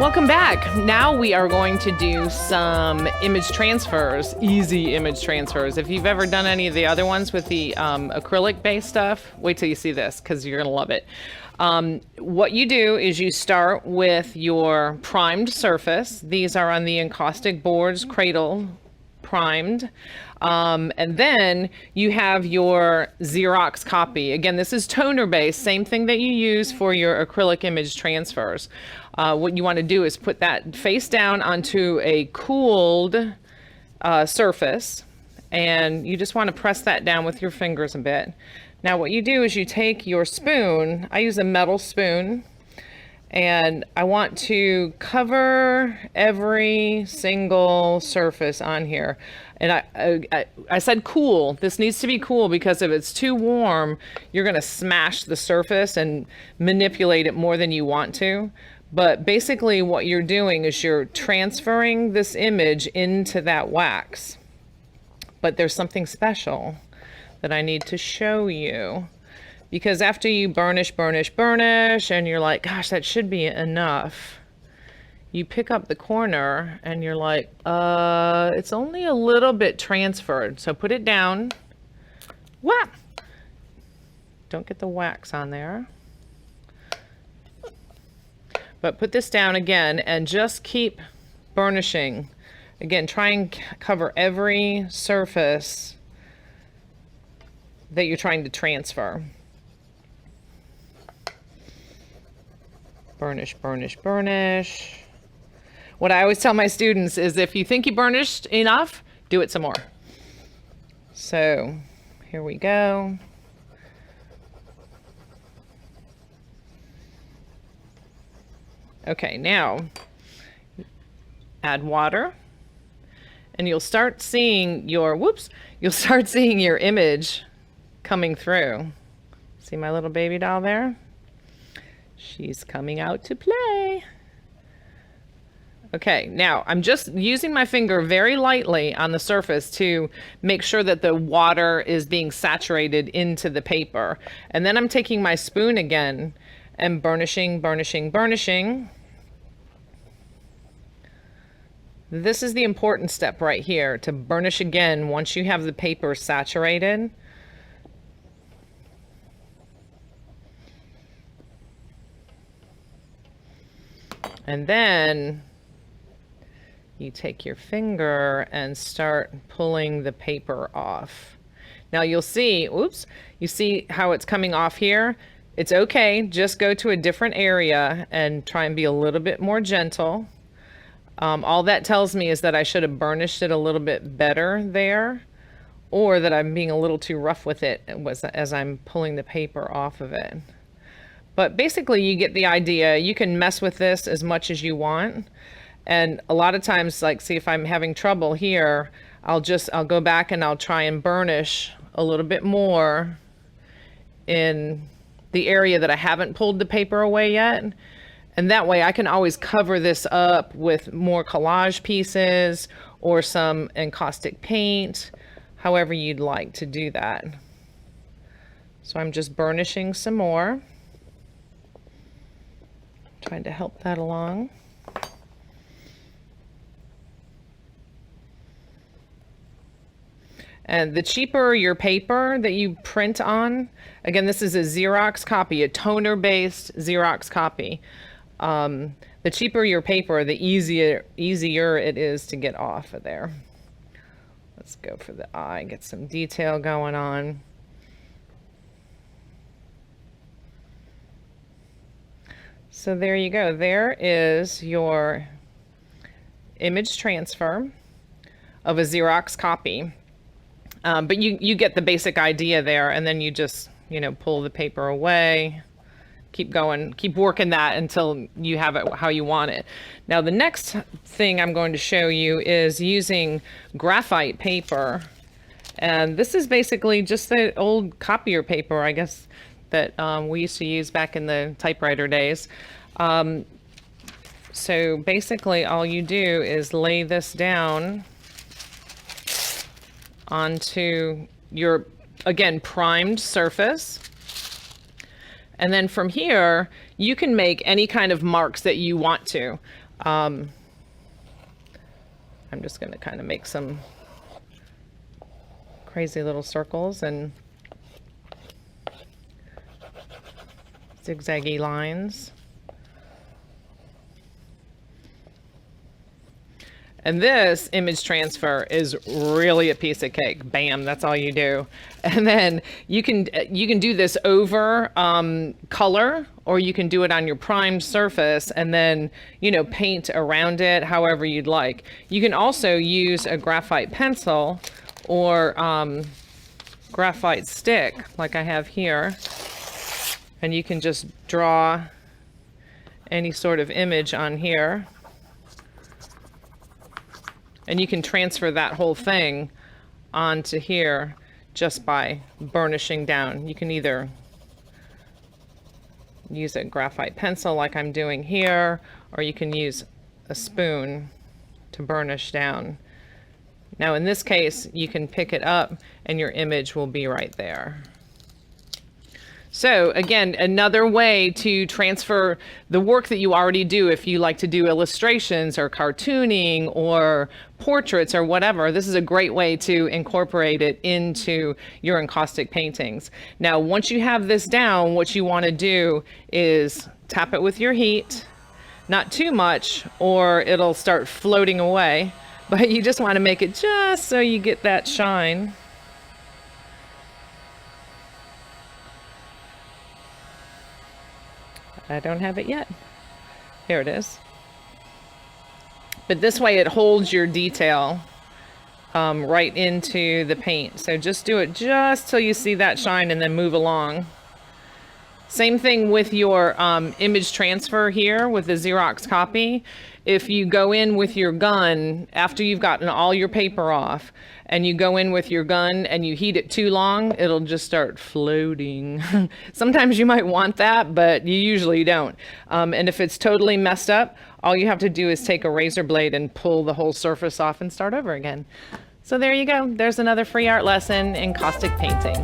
Welcome back. Now we are going to do some image transfers, easy image transfers. If you've ever done any of the other ones with the acrylic-based stuff, wait till you see this because you're going to love it. What you do is you start with your primed surface. These are on the Encaustic boards, cradle primed. And then you have your Xerox copy. Again, this is toner based, same thing that you use for your acrylic image transfers. What you want to do is put that face down onto a cooled surface, and you just want to press that down with your fingers a bit. Now what you do is you take your spoon, I use a metal spoon, and I want to cover every single surface on here. And I said cool. This needs to be cool because if it's too warm, you're going to smash the surface and manipulate it more than you want to. But basically what you're doing is you're transferring this image into that wax. But there's something special that I need to show you. Because after you burnish, and you're like, gosh, that should be enough. You pick up the corner and you're like, it's only a little bit transferred. So put it down. Whap! Don't get the wax on there. But put this down again and just keep burnishing. Again, try and cover every surface that you're trying to transfer. Burnish. What I always tell my students is if you think you burnished enough, do it some more. So here we go. Okay, now add water and you'll start seeing your, you'll start seeing your image coming through. See my little baby doll there? She's coming out to play. Okay, now I'm just using my finger very lightly on the surface to make sure that the water is being saturated into the paper. And then I'm taking my spoon again and burnishing. This is the important step right here, to burnish again once you have the paper saturated. And then you take your finger and start pulling the paper off. Now you'll see, you see how it's coming off here? It's okay, just go to a different area and try and be a little bit more gentle. All that tells me is that I should have burnished it a little bit better there, or that I'm being a little too rough with it as I'm pulling the paper off of it. But basically you get the idea. You can mess with this as much as you want. And a lot of times, like, see if I'm having trouble here, I'll go back and I'll try and burnish a little bit more in the area that I haven't pulled the paper away yet. And that way I can always cover this up with more collage pieces or some encaustic paint, however you'd like to do that. So I'm just burnishing some more. Trying to help that along. And the cheaper your paper that you print on, again, this is a Xerox copy, a toner-based Xerox copy. The cheaper your paper, the easier it is to get off of there. Let's go for the eye, get some detail going on. So there you go. There is your image transfer of a Xerox copy. But you get the basic idea there, and then you just, pull the paper away, keep going, keep working that until you have it how you want it. Now the next thing I'm going to show you is using graphite paper. And this is basically just the old copier paper, I guess, that we used to use back in the typewriter days. So basically all you do is lay this down onto your, again, primed surface. And then from here, you can make any kind of marks that you want to. I'm just going to kind of make some crazy little circles and zigzaggy lines. And this image transfer is really a piece of cake. Bam, that's all you do. And then you can do this over color, or you can do it on your primed surface and then, you know, paint around it however you'd like. You can also use a graphite pencil or graphite stick like I have here, and you can just draw any sort of image on here. And you can transfer that whole thing onto here just by burnishing down. You can either use a graphite pencil like I'm doing here, or you can use a spoon to burnish down. Now in this case, you can pick it up and your image will be right there. So again, another way to transfer the work that you already do, if you like to do illustrations or cartooning or portraits or whatever, this is a great way to incorporate it into your encaustic paintings. Now, once you have this down, what you want to do is tap it with your heat, not too much or it'll start floating away, but you just want to make it just so you get that shine. I don't have it yet. Here it is. But this way it holds your detail right into the paint. So just do it just till you see that shine and then move along. Same thing with your image transfer here with the Xerox copy. If you go in with your gun after you've gotten all your paper off and you go in with your gun and you heat it too long, it'll just start floating. Sometimes you might want that, but you usually don't. And if it's totally messed up, all you have to do is take a razor blade and pull the whole surface off and start over again. So there you go. There's another free art lesson in encaustic painting.